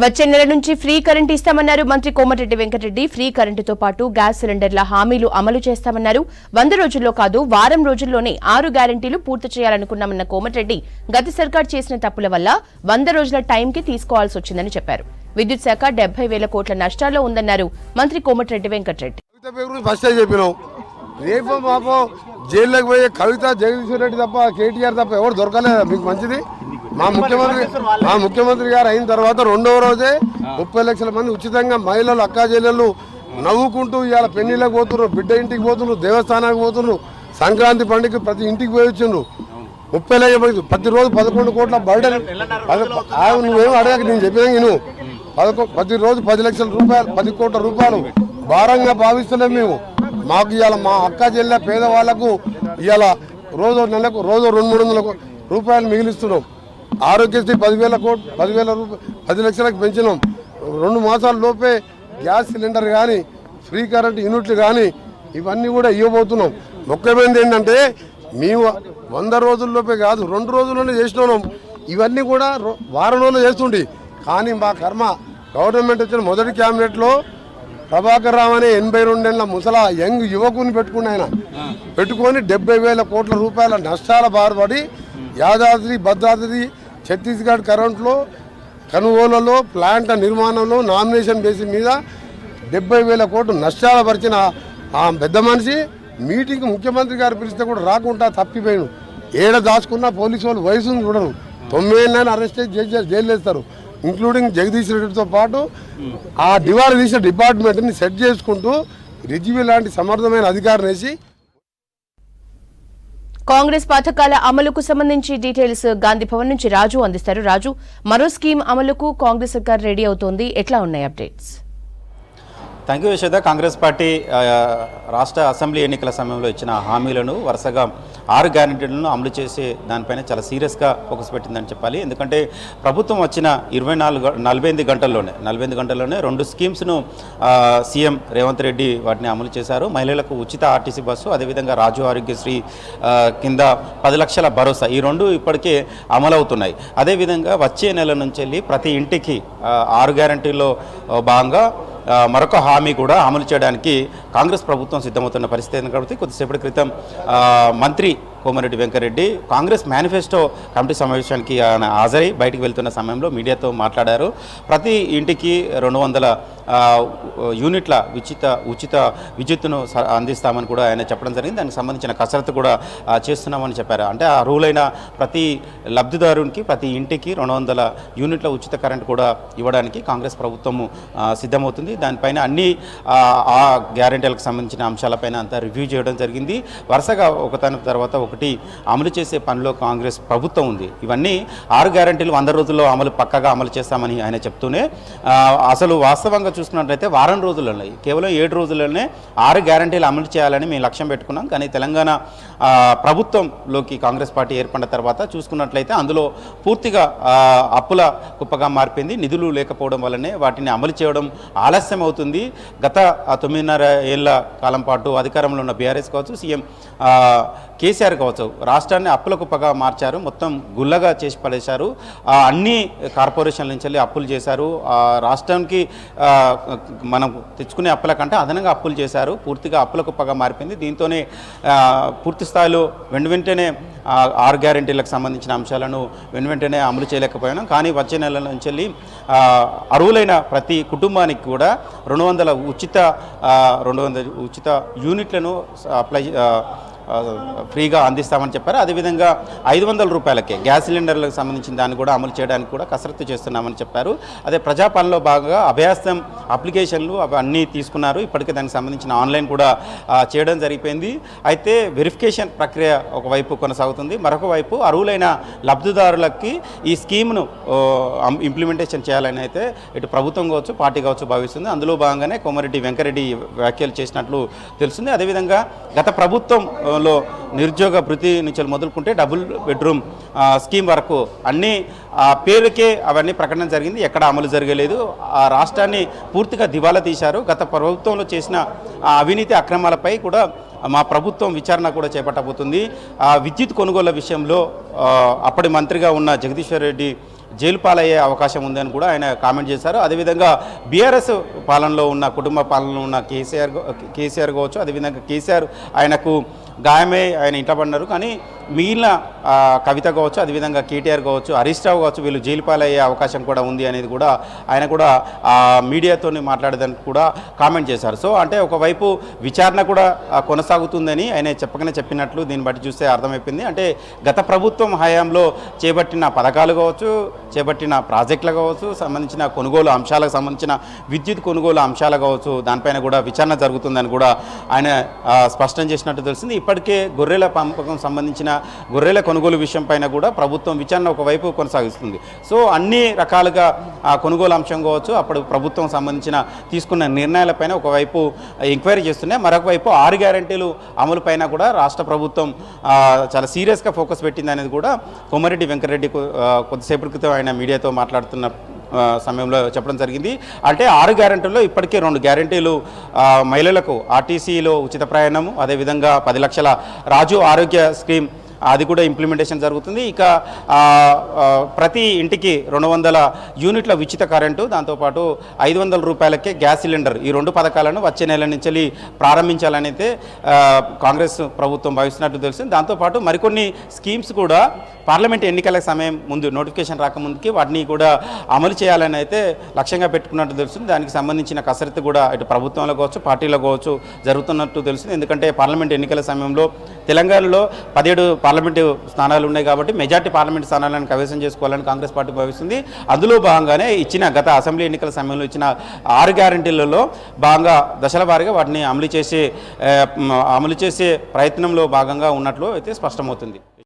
వచ్చే నెల నుంచి ఫ్రీ కరెంట్ ఇస్తామన్నారు మంత్రి కోమటిరెడ్డి వెంకటరెడ్డి. ఫ్రీ కరెంటుతో పాటు గ్యాస్ సిలిండర్ల హామీలు అమలు చేస్తామన్నారు. 100 రోజుల్లో కాదు, వారం రోజుల్లోనే 6 గ్యారంటీలు పూర్తి చేయాలనుకున్నామన్న కోమటిరెడ్డి గత సర్కార్ చేసిన తప్పుల వల్ల 100 రోజుల టైంకి తీసుకోవాల్సి వచ్చిందని చెప్పారు. విద్యుత్ శాఖ 70,000 కోట్ల నష్టాల్లో ఉందన్నారు మంత్రి కోమటిరెడ్డి వెంకటరెడ్డి. రేపు మాకు జైల్లోకి పోయే కవిత, జగదీశ్వర్ రెడ్డి తప్ప, కేటీఆర్ తప్ప ఎవరు దొరకలేదు. మీకు మంచిది. మా ముఖ్యమంత్రి గారు అయిన తర్వాత 2వ రోజే 30 లక్షల మంది ఉచితంగా మహిళలు, అక్కా చెల్లెళ్ళు నవ్వుకుంటూ ఇవాళ పెళ్లిళ్ళకి పోతున్నారు, బిడ్డ ఇంటికి పోతున్నారు, దేవస్థానానికి పోతున్నారు, సంక్రాంతి పండుగ ప్రతి ఇంటికి పోయి వచ్చిండ్రు. 30 లక్షలు ప్రతిరోజు 11 కోట్ల బర్డెన్. నువ్వేమో అడగక, నేను చెప్పినా నువ్వు ప్రతిరోజు 10 లక్షల రూపాయలు, 10 కోట్ల రూపాయలు భారంగా భావిస్తున్నాం మేము. మాకు ఇవాళ మా అక్క చెల్లె పేదవాళ్లకు ఇవాళ నెలకు 200-300 రూపాయలు మిగిలిస్తున్నాం. ఆరోగ్యశ్రీ 10 లక్షలకు పెంచినాం. 2 మాసాల లోపే గ్యాస్ సిలిండర్ కానీ, ఫ్రీ కరెంట్ యూనిట్లు కానీ ఇవన్నీ కూడా ఇవ్వబోతున్నాం. ముఖ్యమైనది ఏంటంటే మేము 100 రోజుల్లోపే కాదు, 2 రోజుల్లోనే చేసినాం. ఇవన్నీ కూడా వారం రోజులు చేస్తుండే. కానీ మా కర్మ, గవర్నమెంట్ వచ్చిన మొదటి క్యాబినెట్లో ప్రభాకర్ రావు అనే 82 ఏళ్ల ముసలా యంగ్ యువకుని పెట్టుకొని 70,000 కోట్ల రూపాయల నష్టాల బారుపడి యాదాద్రి, భద్రాద్రి, ఛత్తీస్గఢ్ కరెంట్లో కొనుగోలులో, ప్లాంట్ల నిర్మాణంలో నామినేషన్ బేసిస్ మీద 70,000 కోట్లు నష్టాలు పరిచిన ఆ పెద్ద మనిషి మీటింగ్ ముఖ్యమంత్రి గారు పిలిస్తే కూడా రాకుండా తప్పిపోయాడు. ఏడ దాచుకున్న పోలీసు వాళ్ళు వయసును చూడరు. 9 ఏళ్ళని అరెస్ట్ చేసి జైలు వేస్తారు. ఇంక్లూడింగ్ జగదీష్ రెడ్డితో పాటు ఆ దివాళా తీసిన డిపార్ట్మెంట్ని సెట్ చేసుకుంటూ రిజ్వీ లాంటి సమర్థమైన అధికారిని వేసి కాంగ్రెస్ పథకాల అమలుకు సంబంధించి డీటెయిల్స్ గాంధీ భవన్ నుంచి రాజు అందిస్తారు. రాజు, మరో స్కీమ్ అమలుకు కాంగ్రెస్ సర్కార్ రెడీ అవుతోంది, ఎట్లా ఉన్నాయి updates? Thank you Yashoda. Congress party రాష్ట్ర అసెంబ్లీ ఎన్నికల సమయంలో ఇచ్చిన హామీలను వరుసగా 6 గ్యారెంటీలను అమలు చేసే దానిపైన చాలా సీరియస్గా ఫోకస్ పెట్టిందని చెప్పాలి. ఎందుకంటే ప్రభుత్వం వచ్చిన 48 గంటల్లోనే 2 స్కీమ్స్ను సీఎం రేవంత్ రెడ్డి వాటిని అమలు చేశారు. మహిళలకు ఉచిత ఆర్టీసీ బస్సు, అదేవిధంగా రాజు ఆరోగ్యశ్రీ కింద 10 లక్షల భరోసా, ఈ 2 ఇప్పటికే అమలవుతున్నాయి. అదేవిధంగా వచ్చే నెల నుంచి వెళ్ళి ప్రతి ఇంటికి 6 గ్యారెంటీల్లో భాగంగా మరొక హామీ కూడా అమలు చేయడానికి కాంగ్రెస్ ప్రభుత్వం సిద్ధమవుతున్న పరిస్థితి. కాబట్టి కొద్దిసేపటి క్రితం మంత్రి కోమటిరెడ్డి వెంకటరెడ్డి కాంగ్రెస్ మేనిఫెస్టో కమిటీ సమావేశానికి హాజరై బయటికి వెళ్తున్న సమయంలో మీడియాతో మాట్లాడారు. ప్రతి ఇంటికి 200 యూనిట్ల ఉచిత విద్యుత్తును అందిస్తామని కూడా ఆయన చెప్పడం జరిగింది. దానికి సంబంధించిన కసరత్తు కూడా చేస్తున్నామని చెప్పారు. అంటే అర్హులైన ప్రతి లబ్ధిదారునికి, ప్రతి ఇంటికి 200 యూనిట్ల ఉచిత కరెంట్ కూడా ఇవ్వడానికి కాంగ్రెస్ ప్రభుత్వము సిద్ధమవుతుంది. దానిపైన అన్ని ఆ గ్యారెంటీలకు సంబంధించిన అంశాలపైన అంతా రివ్యూ చేయడం జరిగింది. వరుసగా ఒకదాని తర్వాత ఒకటి అమలు చేసే పనిలో కాంగ్రెస్ ప్రభుత్వం ఉంది. ఇవన్నీ 6 గ్యారెంటీలు 100 రోజుల్లో పక్కాగా అమలు చేస్తామని ఆయన చెప్తూనే, అసలు వాస్తవంగా చూసుకున్నట్లయితే వారం రోజుల్లోనే, కేవలం 7 రోజుల్లోనే 6 గ్యారెంటీలు అమలు చేయాలని మేము లక్ష్యం పెట్టుకున్నాం. కానీ తెలంగాణ ప్రభుత్వంలోకి కాంగ్రెస్ పార్టీ ఏర్పడిన తర్వాత చూసుకున్నట్లయితే అందులో పూర్తిగా అప్పుల కుప్పగా మారిపోయింది. నిధులు లేకపోవడం వల్లనే వాటిని అమలు చేయడం ఆలస్యం అవుతుంది. గత 9.5 ఏళ్ల కాలం పాటు అధికారంలో ఉన్న బీఆర్ఎస్ కావచ్చు, సీఎం కేసీఆర్ కావచ్చు, రాష్ట్రాన్ని అప్పుల కుప్పగా మార్చారు. మొత్తం గుల్లగా చేసి పడేశారు. అన్ని కార్పొరేషన్ల నుంచి వెళ్ళి అప్పులు చేశారు. రాష్ట్రానికి మనం తెచ్చుకునే అప్పుల కంటే అదనంగా అప్పులు చేశారు. పూర్తిగా అప్పుల కుప్పగా మారిపోయింది. దీంతోనే పూర్తి స్థాయిలో వెంటనే 6 గ్యారెంటీలకు సంబంధించిన అంశాలను వెంటనే అమలు చేయలేకపోయాం. కానీ వచ్చే నెల నుంచి వెళ్ళి అర్హులైన ప్రతి కుటుంబానికి కూడా 200 ఉచిత యూనిట్లను అప్లై ఫ్రీగా అందిస్తామని చెప్పారు. అదేవిధంగా 500 రూపాయలకే గ్యాస్ సిలిండర్లకు సంబంధించిన దాన్ని కూడా అమలు చేయడానికి కూడా కసరత్తు చేస్తున్నామని చెప్పారు. అదే ప్రజాపాలనలో భాగంగా అభయాస్తం అప్లికేషన్లు అవన్నీ తీసుకున్నారు. ఇప్పటికే దానికి సంబంధించిన ఆన్లైన్ కూడా చేయడం జరిగిపోయింది. అయితే వెరిఫికేషన్ ప్రక్రియ ఒకవైపు కొనసాగుతుంది. మరొక వైపు అర్హులైన లబ్ధిదారులకి ఈ స్కీమ్ను ఇంప్లిమెంటేషన్ చేయాలని అయితే ఇటు ప్రభుత్వం కావచ్చు, పార్టీ కావచ్చు భావిస్తుంది. అందులో భాగంగానే కోమటిరెడ్డి వెంకటరెడ్డి వ్యాఖ్యలు చేసినట్లు తెలుస్తుంది. అదేవిధంగా గత ప్రభుత్వం లో నిరుద్యోగ భృతి నుంచి మొదలుకుంటే డబుల్ బెడ్రూమ్ స్కీమ్ వరకు అన్ని పేరుకే అవన్నీ ప్రకటన జరిగింది. ఎక్కడ అమలు జరగలేదు. ఆ రాష్ట్రాన్ని పూర్తిగా దివాలా తీశారు. గత ప్రభుత్వంలో చేసిన అవినీతి అక్రమాలపై కూడా మా ప్రభుత్వం విచారణ కూడా చేపట్టబోతుంది. విద్యుత్ కొనుగోళ్ల విషయంలో అప్పటి మంత్రిగా ఉన్న జగదీశ్వర్ రెడ్డి జైలు పాలయ్యే అవకాశం ఉందని కూడా ఆయన కామెంట్ చేశారు. అదేవిధంగా బీఆర్ఎస్ పాలనలో ఉన్న కుటుంబ పాలనలో ఉన్న కేసీఆర్ కావచ్చు, అదేవిధంగా కేసీఆర్ ఆయనకు గాయమే ఆయన ఇంట్లో పడినారు. కానీ మిగిలిన కవిత కావచ్చు, అదేవిధంగా కేటీఆర్ కావచ్చు, హరీష్ రావు కావచ్చు, వీళ్ళు జైలు పాలయ్యే అవకాశం కూడా ఉంది అనేది కూడా ఆయన కూడా మీడియాతో మాట్లాడేదానికి కూడా కామెంట్ చేశారు. సో అంటే ఒకవైపు విచారణ కూడా కొనసాగుతుందని ఆయన చెప్పినట్లు దీన్ని బట్టి చూస్తే అర్థమైపోయింది. అంటే గత ప్రభుత్వం హయాంలో చేపట్టిన పథకాలు కావచ్చు, చేపట్టిన ప్రాజెక్టులు కావచ్చు, సంబంధించిన కొనుగోలు అంశాలకు సంబంధించిన విద్యుత్ కొనుగోలు అంశాలు కావచ్చు, దానిపైన కూడా విచారణ జరుగుతుందని కూడా ఆయన స్పష్టం చేసినట్టు తెలిసింది. ఇప్పటికే గొర్రెల పెంపకం సంబంధించిన గొర్రెల కొనుగోలు విషయం పైన కూడా ప్రభుత్వం విచారణ ఒకవైపు కొనసాగిస్తుంది. సో అన్ని రకాలుగా కొనుగోలు అంశం కావచ్చు, అప్పుడు ప్రభుత్వం సంబంధించిన తీసుకున్న నిర్ణయాలపైన ఒకవైపు ఎంక్వైరీ చేస్తున్నాయి, మరొక వైపు 6 గ్యారెంటీలు అమలు పైన కూడా రాష్ట్ర ప్రభుత్వం చాలా సీరియస్గా ఫోకస్ పెట్టింది అనేది కూడా కోమటిరెడ్డి వెంకటరెడ్డి కొద్దిసేపటి క్రితం ఆయన మీడియాతో మాట్లాడుతున్న సమయంలో చెప్పడం జరిగింది. అంటే 6 గ్యారెంటీల్లో ఇప్పటికే 2 గ్యారెంటీలు మహిళలకు ఆర్టీసీలో ఉచిత ప్రయాణము, అదేవిధంగా 10 లక్షల రాజు ఆరోగ్య స్కీమ్ అది కూడా ఇంప్లిమెంటేషన్ జరుగుతుంది. ఇక ప్రతి ఇంటికి 200 యూనిట్ల ఉచిత కరెంటు, దాంతోపాటు 500 రూపాయలకే గ్యాస్ సిలిండర్, ఈ 2 పథకాలను వచ్చే నెల నుంచి ప్రారంభించాలని అయితే కాంగ్రెస్ ప్రభుత్వం భావిస్తున్నట్టు తెలిసింది. దాంతోపాటు మరికొన్ని స్కీమ్స్ కూడా పార్లమెంట్ ఎన్నికల సమయం ముందు నోటిఫికేషన్ రాకముందుకి వాటిని కూడా అమలు చేయాలని అయితే లక్ష్యంగా పెట్టుకున్నట్టు తెలుస్తుంది. దానికి సంబంధించిన కసరత్తు కూడా ఇటు ప్రభుత్వంలో కావచ్చు, పార్టీలో కావచ్చు జరుగుతున్నట్టు తెలుస్తుంది. ఎందుకంటే పార్లమెంట్ ఎన్నికల సమయంలో తెలంగాణలో 17 పార్లమెంటు స్థానాలు ఉన్నాయి కాబట్టి మెజార్టీ పార్లమెంటు స్థానాలను కైవసం చేసుకోవాలని కాంగ్రెస్ పార్టీ భావిస్తుంది. అందులో భాగంగానే గత అసెంబ్లీ ఎన్నికల సమయంలో ఇచ్చిన 6 గ్యారెంటీలలో భాగంగా దశల వారీగా వాటిని అమలు చేసే ప్రయత్నంలో భాగంగా ఉన్నట్లు అయితే స్పష్టమవుతుంది.